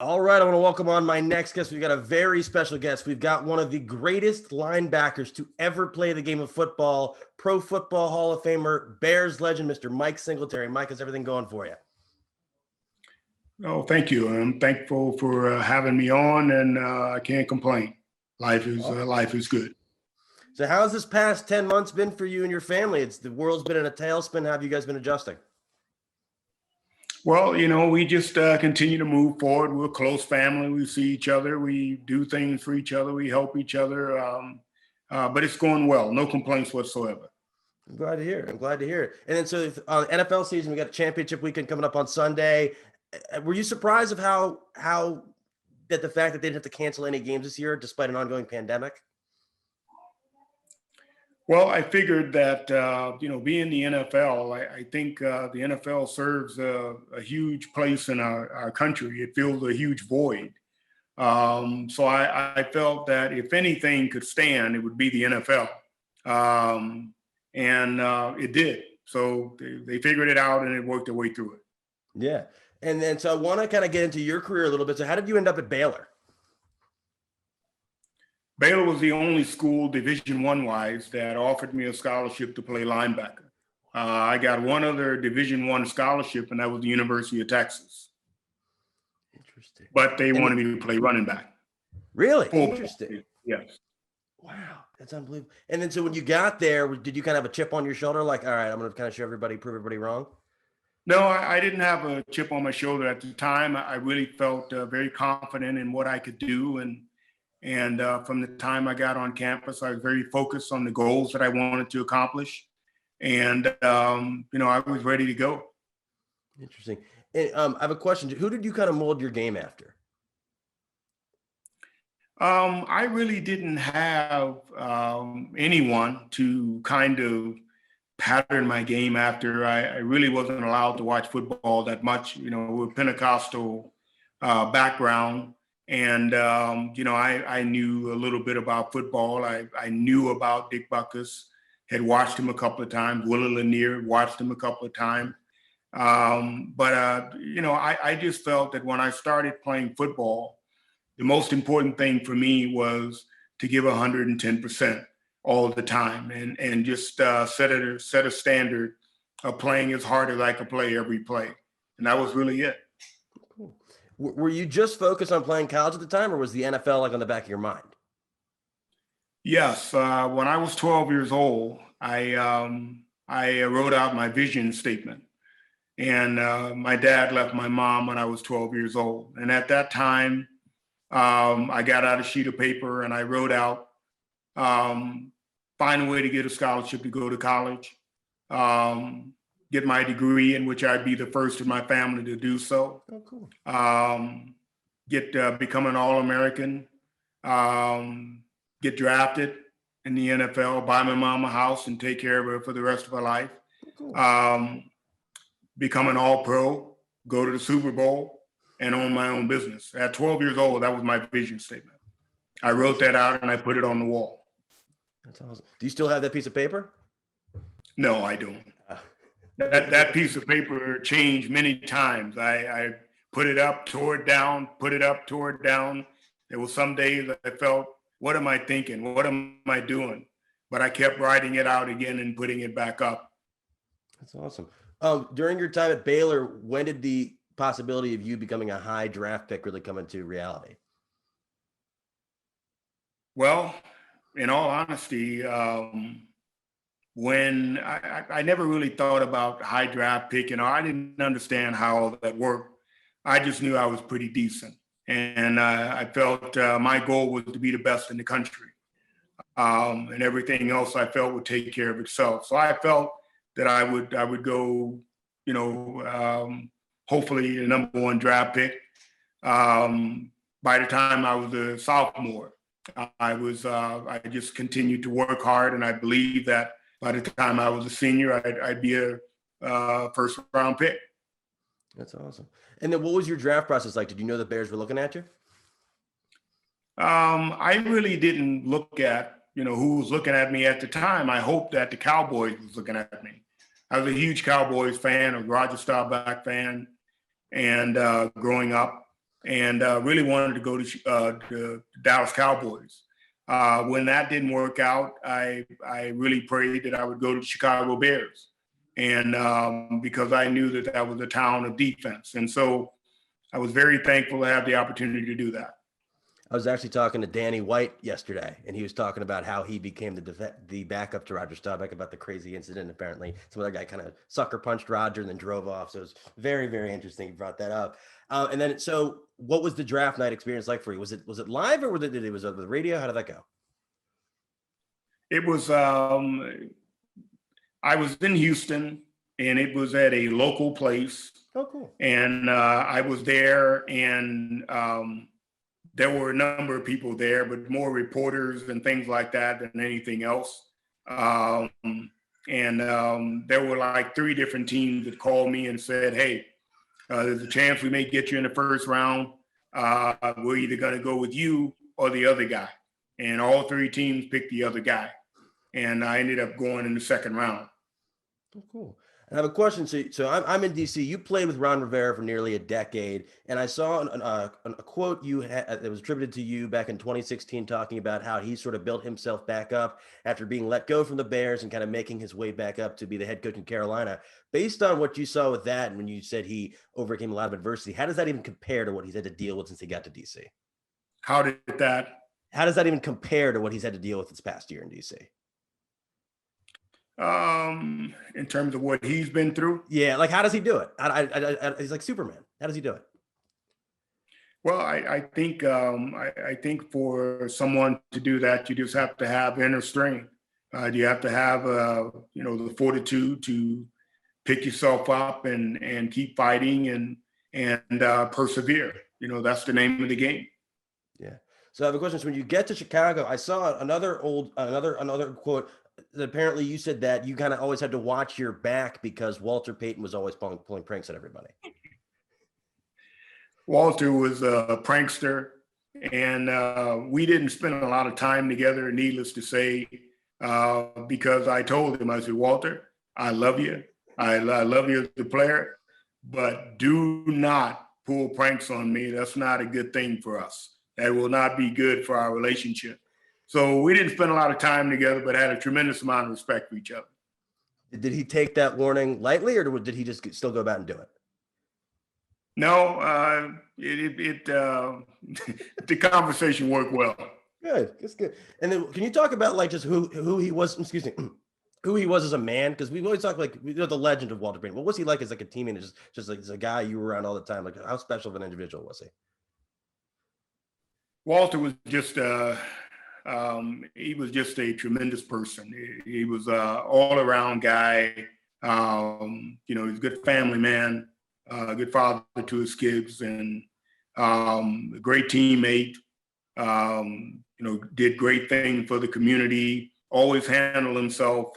All right, I want to welcome on my next guest. We've got a very special guest. We've got one of the greatest linebackers to ever play the game of football, Pro Football Hall of Famer, Bears legend, Mr. Mike Singletary. Mike, how's everything going for you? Oh, thank you. I'm thankful for having me on, and I can't complain. Life is good. So, how's this past 10 months been for you and your family? The world's been in a tailspin. How have you guys been adjusting? Well, we just continue to move forward. We're a close family. We see each other. We do things for each other. We help each other. But it's going well. No complaints whatsoever. I'm glad to hear it. And then, so NFL season, we got a championship weekend coming up on Sunday. Were you surprised of how that the fact that they didn't have to cancel any games this year despite an ongoing pandemic? Well, I figured that, being the NFL, I think the NFL serves a huge place in our country. It fills a huge void. So I felt that if anything could stand, it would be the NFL. And it did. So they figured it out and it worked their way through it. Yeah. And then, so I want to kind of get into your career a little bit. So how did you end up at Baylor? Baylor was the only school Division I wise that offered me a scholarship to play linebacker. I got one other Division I scholarship, and that was the University of Texas. Interesting. But they wanted me to play running back. Really? Interesting. Yes. Wow, that's unbelievable. And then, so when you got there, did you kind of have a chip on your shoulder? Like, all right, I'm going to kind of show everybody, prove everybody wrong? No, I didn't have a chip on my shoulder at the time. I really felt very confident in what I could do. And from the time I got on campus, I was very focused on the goals that I wanted to accomplish. And, I was ready to go. Interesting. And I have a question. Who did you kind of mold your game after? I really didn't have anyone to kind of pattern my game after. I really wasn't allowed to watch football that much. With Pentecostal background. And, I knew a little bit about football. I knew about Dick Butkus, had watched him a couple of times. Willie Lanier, watched him a couple of times. I just felt that when I started playing football, the most important thing for me was to give 110% all the time and just set a standard of playing as hard as I could play every play. And that was really it. Were you just focused on playing college at the time, or was the NFL like on the back of your mind? Yes. When I was 12 years old, I wrote out my vision statement. And my dad left my mom when I was 12 years old. And at that time, I got out a sheet of paper and I wrote out, find a way to get a scholarship to go to college, get my degree, in which I'd be the first in my family to do so. Oh, cool. Become an All-American, get drafted in the NFL, buy my mom a house and take care of her for the rest of her life. Cool. Become an All-Pro, go to the Super Bowl, and own my own business. At 12 years old, that was my vision statement. I wrote that out and I put it on the wall. That's awesome. Do you still have that piece of paper? No, I don't. That piece of paper changed many times. I put it up, tore it down, put it up, tore it down. There were some days I felt, what am I thinking? What am I doing? But I kept writing it out again and putting it back up. That's awesome. During your time at Baylor, when did the possibility of you becoming a high draft pick really come into reality? Well, in all honesty, when I never really thought about high draft pick, I didn't understand how all that worked. I just knew I was pretty decent. And I felt my goal was to be the best in the country. And everything else I felt would take care of itself. So I felt that I would go, hopefully the number one draft pick. By the time I was a sophomore, I just continued to work hard, and I believe that by the time I was a senior, I'd be a first round pick. That's awesome. And then what was your draft process like? Did you know the Bears were looking at you? I really didn't look at, who was looking at me at the time. I hoped that the Cowboys was looking at me. I was a huge Cowboys fan, a Roger Staubach fan, and growing up. and really wanted to go to the Dallas Cowboys. When that didn't work out, I really prayed that I would go to the Chicago Bears, and because I knew that that was a town of defense. And so I was very thankful to have the opportunity to do that. I was actually talking to Danny White yesterday, and he was talking about how he became the backup to Roger Staubach, about the crazy incident. Apparently, some other guy kind of sucker punched Roger and then drove off. So it was very, very interesting. You brought that up. And then, so what was the draft night experience like for you? Was it live, or was it over the radio? How did that go? It was. I was in Houston, and it was at a local place. Oh, cool. And I was there, and there were a number of people there, but more reporters and things like that than anything else. There were like 3 different teams that called me and said, hey, there's a chance we may get you in the first round. We're either going to go with you or the other guy. And all 3 teams picked the other guy. And I ended up going in the second round. Oh, cool. I have a question. So I'm in DC. You played with Ron Rivera for nearly a decade, and I saw a quote you had that was attributed to you back in 2016, talking about how he sort of built himself back up after being let go from the Bears and kind of making his way back up to be the head coach in Carolina. Based on what you saw with that, and when you said he overcame a lot of adversity, how does that even compare to what he's had to deal with since he got to DC? How does that even compare to what he's had to deal with this past year in DC? In terms of what he's been through? Yeah, like how does he do it? He's like Superman. How does he do it? Well, I think for someone to do that, you just have to have inner strength. You have to have the fortitude to pick yourself up and keep fighting and persevere. That's the name of the game. Yeah. So I have a question. So when you get to Chicago, I saw another quote. Apparently you said that you kind of always had to watch your back because Walter Payton was always pulling pranks at everybody. Walter was a prankster, and we didn't spend a lot of time together, needless to say, because I told him, I said, Walter, I love you. I love you as a player, but do not pull pranks on me. That's not a good thing for us. That will not be good for our relationship. So we didn't spend a lot of time together, but had a tremendous amount of respect for each other. Did he take that warning lightly, or did he just still go about and do it? No, the conversation worked well. Good, that's good. And then can you talk about like just who he was? Excuse me, who he was as a man? Because we always talk like the legend of Walter Payton. What was he like as like a teammate? And just like as a guy you were around all the time. Like how special of an individual was he? Walter was just he was just a tremendous person. He was an all-around guy. He's a good family man, a good father to his kids, and a great teammate. Did great things for the community. Always handled himself.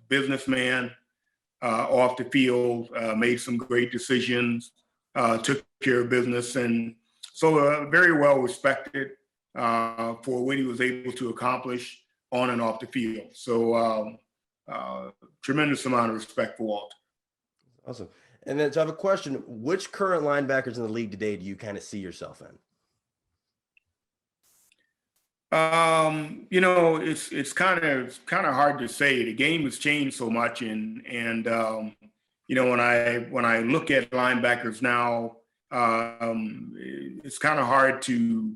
Businessman off the field. Made some great decisions. Took care of business, and so very well respected for what he was able to accomplish on and off the field. So tremendous amount of respect for Walter. Awesome. And then so I have a question. Which current linebackers in the league today do you kind of see yourself in? It's kind of hard to say. The game has changed so much, and when I look at linebackers now, it's kind of hard to,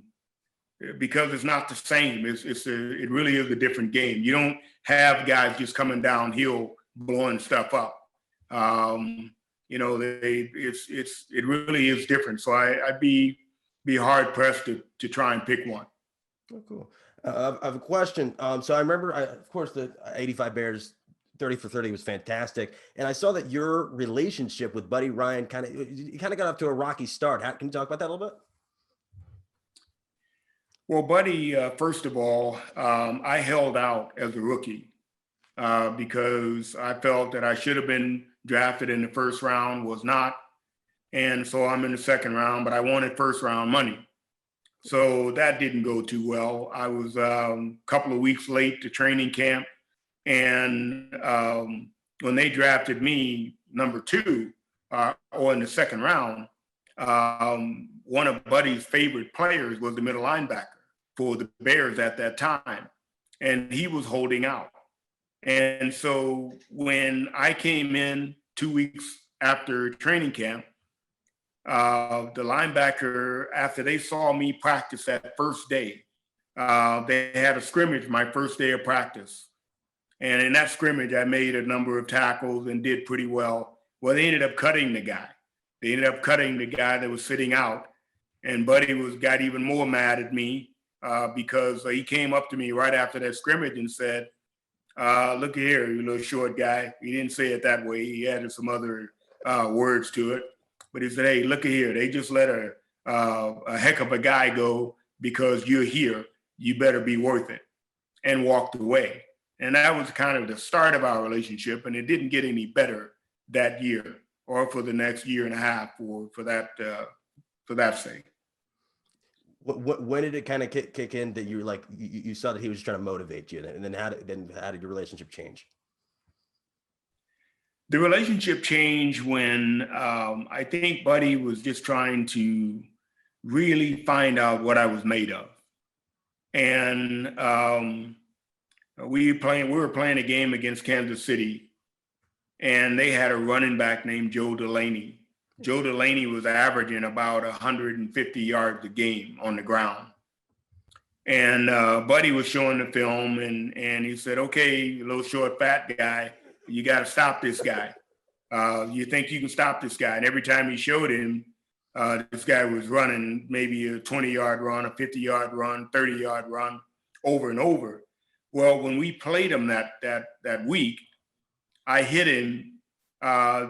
because it's not the same. It really is a different game. You don't have guys just coming downhill blowing stuff up. It really is different. So I'd be hard pressed to try and pick one. Oh, cool. I have a question. So I remember, of course, the 85 Bears 30 for 30 was fantastic. And I saw that your relationship with Buddy Ryan kind of got off to a rocky start. Can you talk about that a little bit? Well, Buddy, first of all, I held out as a rookie because I felt that I should have been drafted in the first round, was not. And so I'm in the second round, but I wanted first round money. So that didn't go too well. I was a couple of weeks late to training camp. And when they drafted me number 2 or in the second round, one of Buddy's favorite players was the middle linebacker for the Bears at that time, and he was holding out. And so when I came in 2 weeks after training camp, the linebacker, after they saw me practice that first day, they had a scrimmage my first day of practice. And in that scrimmage, I made a number of tackles and did pretty well. Well, they ended up cutting the guy. They ended up cutting the guy that was sitting out. And Buddy got even more mad at me because he came up to me right after that scrimmage and said, look here, you little short guy. He didn't say it that way. He added some other words to it. But he said, hey, look here. They just let a heck of a guy go because you're here. You better be worth it. And walked away. And that was kind of the start of our relationship. And it didn't get any better that year or for the next year and a half for that sake. When did it kind of kick in that you were like, you saw that he was trying to motivate you, and then how did your relationship change? The relationship changed when I think Buddy was just trying to really find out what I was made of. And we were playing a game against Kansas City, and they had a running back named Joe Delaney. Joe Delaney was averaging about 150 yards a game on the ground. And Buddy was showing the film, and he said, okay, you little short, fat guy, you got to stop this guy. You think you can stop this guy? And every time he showed him, this guy was running maybe a 20-yard run, a 50-yard run, 30-yard run over and over. Well, when we played him that week, I hit him.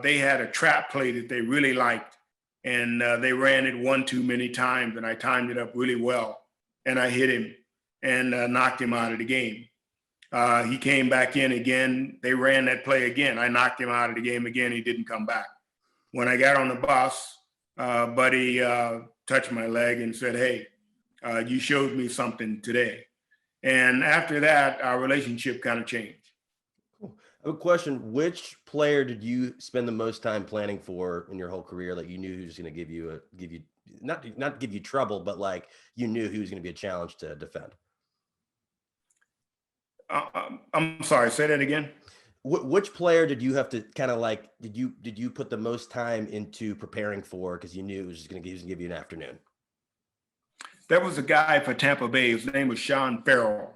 They had a trap play that they really liked, and they ran it one too many times, and I timed it up really well, and I hit him and knocked him out of the game. He came back in again. They ran that play again. I knocked him out of the game again. He didn't come back. When I got on the bus, Buddy touched my leg and said, hey, you showed me something today. And after that, our relationship kind of changed. Cool. I have a question. Which player did you spend the most time planning for in your whole career that you knew he was going to give you not give you trouble, but like you knew he was going to be a challenge to defend? I'm sorry, say that again. Which player did you have to kind of like, did you put the most time into preparing for because you knew it was just going to give you an afternoon? There was a guy for Tampa Bay. His name was Sean Farrell.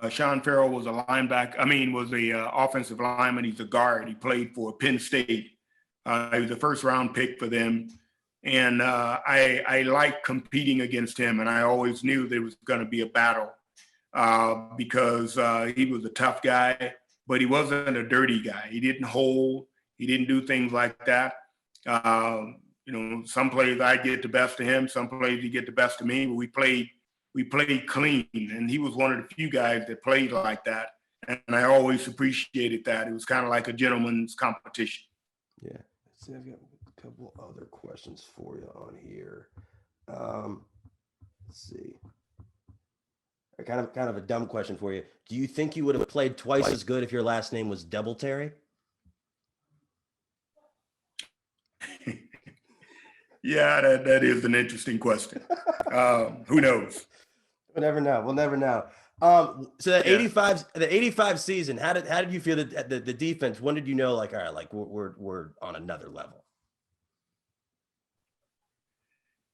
Sean Farrell was a linebacker. Was a offensive lineman. He's a guard. He played for Penn State. He was a first-round pick for them. And I liked competing against him, and I always knew there was going to be a battle because he was a tough guy, but he wasn't a dirty guy. He didn't hold. He didn't do things like that. Some plays I get the best of him, some plays he get the best of me, but we played clean, and he was one of the few guys that played like that, and I always appreciated that. It was kind of like a gentleman's competition. Yeah. Let's see, I've got a couple other questions for you on here. Let's see. Kind of a dumb question for you. Do you think you would have played twice as good if your last name was Doubletary? Yeah, that is an interesting question. Who knows? We'll never know. So the 85 season, how did you feel that the defense? When did you know, like, all right, like we're on another level?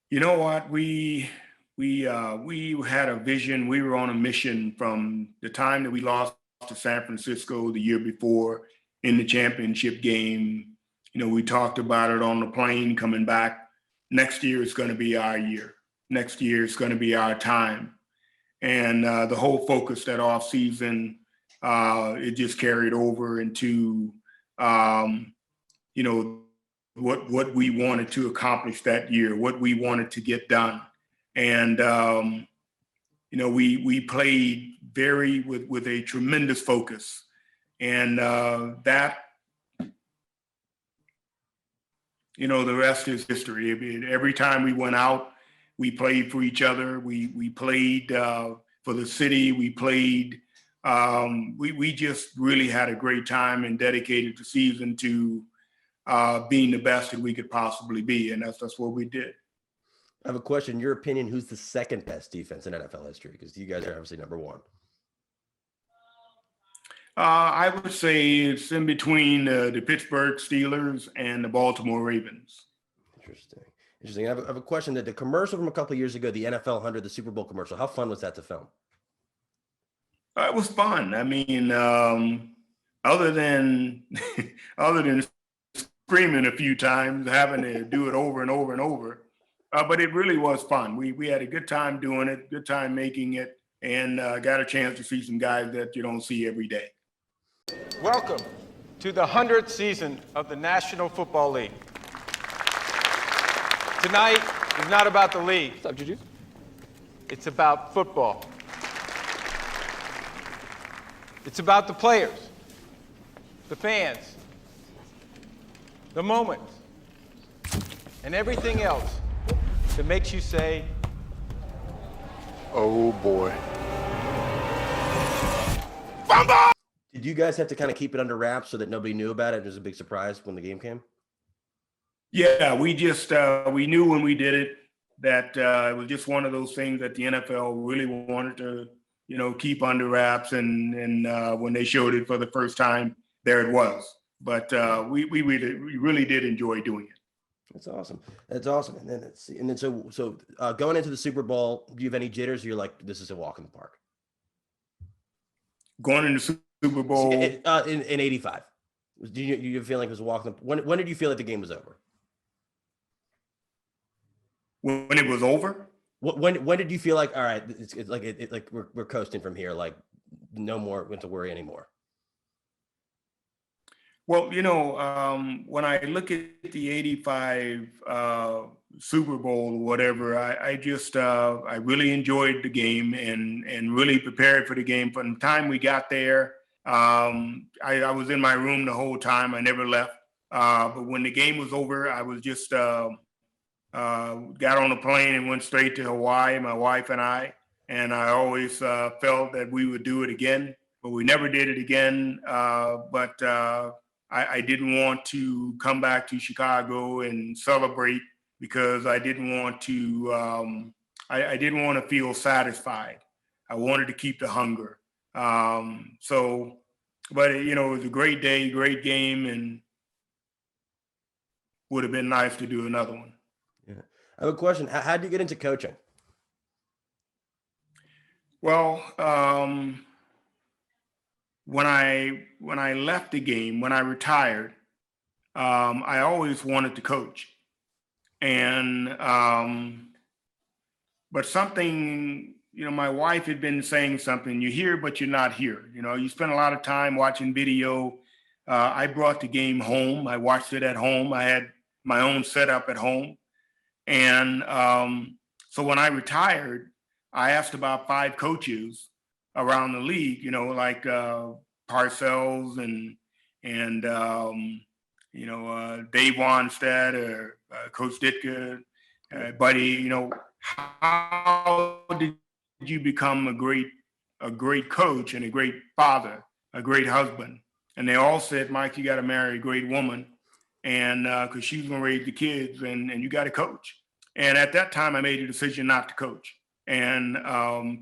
You know what? We had a vision. We were on a mission from the time that we lost to San Francisco the year before in the championship game. We talked about it on the plane coming back. Next year is going to be our year. Next year is going to be our time. And the whole focus that off season, it just carried over into, what we wanted to accomplish that year, what we wanted to get done. And, we played with a tremendous focus. And that, the rest is history. Every time we went out, we played for each other. We played for the city. We played. We just really had a great time and dedicated the season to being the best that we could possibly be, and that's what we did. I have a question. In your opinion, who's the second best defense in NFL history? Because you guys are obviously number one. I would say it's in between the Pittsburgh Steelers and the Baltimore Ravens. Interesting. Interesting. I have a question that the commercial from a couple of years ago, the NFL 100, the Super Bowl commercial, how fun was that to film? It was fun. I mean, other than other than screaming a few times, having to do it over and over and over, but it really was fun. We had a good time doing it, good time making it, and got a chance to see some guys that you don't see every day. Welcome to the 100th season of the National Football League. Tonight is not about the league. What's up, Juju? It's about football. It's about the players, the fans, the moments, and everything else that makes you say, Oh boy. Bumble! Did you guys have to kind of keep it under wraps so that nobody knew about it? It was a big surprise when the game came. Yeah, we just we knew when we did it that it was just one of those things that the NFL really wanted to, keep under wraps. And when they showed it for the first time, there it was. But we really did enjoy doing it. That's awesome. That's awesome. And then let's see. And then so going into the Super Bowl, do you have any jitters? Or you're like, this is a walk in the park. Going into Super Bowl in '85. Do you feel like it was a walk in the, when did you feel like the game was over? When it was over? When did you feel like, all right, it's like we're coasting from here, like no more to worry anymore? Well, when I look at the '85 Super Bowl or whatever, I just I really enjoyed the game and really prepared for the game. From the time we got there, I was in my room the whole time. I never left. But when the game was over, I was just got on a plane and went straight to Hawaii, my wife and I. And I always felt that we would do it again, but we never did it again. But I didn't want to come back to Chicago and celebrate because I didn't want to. I didn't want to feel satisfied. I wanted to keep the hunger. But it was a great day, great game, and would have been nice to do another one. Yeah. I have a question. How did you get into coaching? Well, when I left the game, when I retired, I always wanted to coach, and but something, my wife had been saying something. You hear, but you're not here. You spend a lot of time watching video. I brought the game home. I watched it at home. I had my own setup at home, and so when I retired, I asked about 5 coaches around the league, like Parcells and Dave Wanstead or Coach Ditka, Buddy. How did you become a great coach and a great father, a great husband? And they all said, Mike, you got to marry a great woman, and because she's gonna raise the kids, and you got to coach. And at that time, I made a decision not to coach. And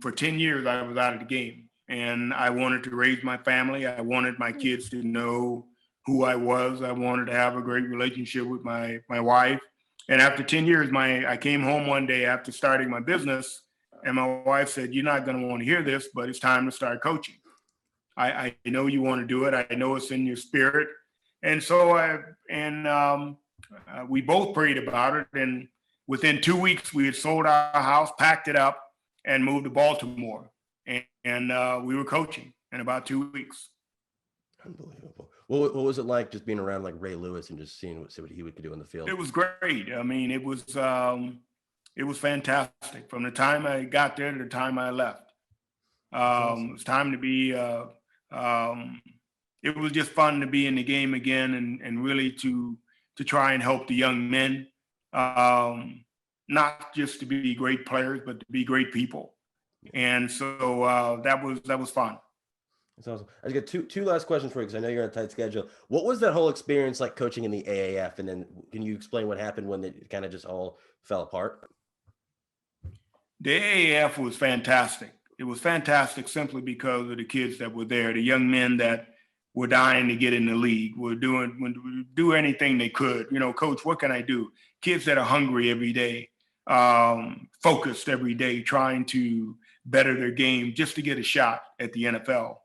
for 10 years, I was out of the game. And I wanted to raise my family. I wanted my kids to know who I was. I wanted to have a great relationship with my wife. And after 10 years, I came home one day after starting my business, and my wife said, you're not going to want to hear this, but it's time to start coaching. I know you want to do it. I know it's in your spirit. And so we both prayed about it. And within 2 weeks, we had sold our house, packed it up, and moved to Baltimore. And we were coaching in about 2 weeks. Unbelievable. What was it like just being around like Ray Lewis and just seeing what he would do in the field? It was great. I mean, it was fantastic from the time I got there to the time I left. Awesome. It was time to be. It was just fun to be in the game again and really to try and help the young men. Not just to be great players, but to be great people. And so that was fun. That's awesome. I just got two last questions for you because I know you're on a tight schedule. What was that whole experience like coaching in the AAF? And then can you explain what happened when it kind of just all fell apart? The AAF was fantastic. It was fantastic simply because of the kids that were there, the young men that were dying to get in the league, would do anything they could. You know, coach, what can I do? Kids that are hungry every day, focused every day, trying to better their game just to get a shot at the NFL.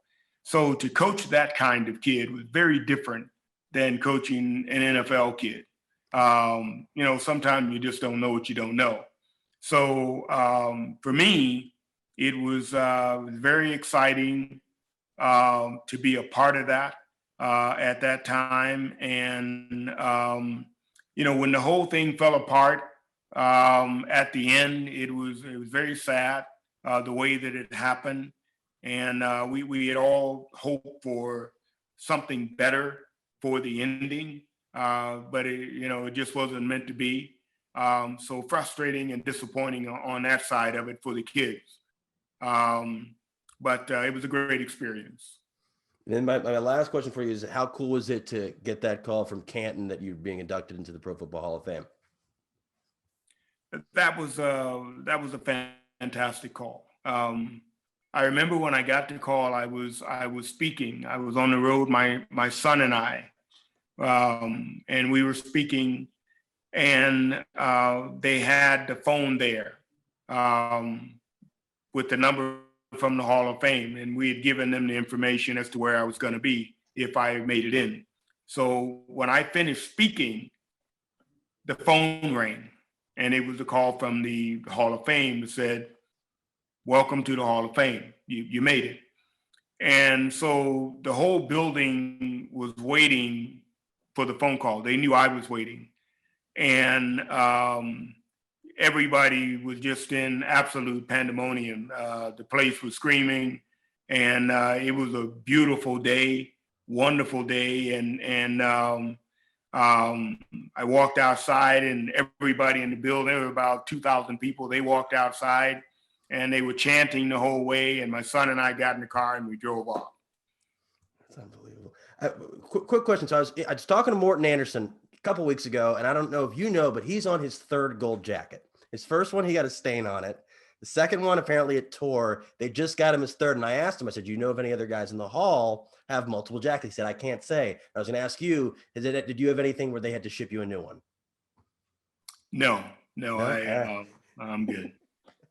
So to coach that kind of kid was very different than coaching an NFL kid. You know, sometimes you just don't know what you don't know. So for me, it was very exciting to be a part of that at that time. And, you know, when the whole thing fell apart at the end, it was very sad the way that it happened. And we had all hoped for something better for the ending, but you know, it just wasn't meant to be. So frustrating and disappointing on that side of it for the kids. But it was a great experience. And then my last question for you is, how cool was it to get that call from Canton that you're being inducted into the Pro Football Hall of Fame? That was a fantastic call. I remember when I got the call, I was speaking. I was on the road, my son and I, and we were speaking, and they had the phone there with the number from the Hall of Fame, and we had given them the information as to where I was going to be if I made it in. So when I finished speaking, the phone rang, and it was a call from the Hall of Fame that said, "Welcome to the Hall of Fame. You made it." And so the whole building was waiting for the phone call. They knew I was waiting. And everybody was just in absolute pandemonium. The place was screaming, and it was a beautiful day, wonderful day. And I walked outside, and everybody in the building, there were about 2,000 people, they walked outside, and they were chanting the whole way. And my son and I got in the car and we drove off. That's unbelievable. Quick question. So I was talking to Morton Anderson a couple weeks ago, and I don't know if you know, but he's on his third gold jacket. His first one, he got a stain on it. The second one, apparently it tore. They just got him his third. And I asked him, I said, "Do you know if any other guys in the hall have multiple jackets?" He said, "I can't say." I was going to ask you, did you have anything where they had to ship you a new one? No, Okay. I'm good.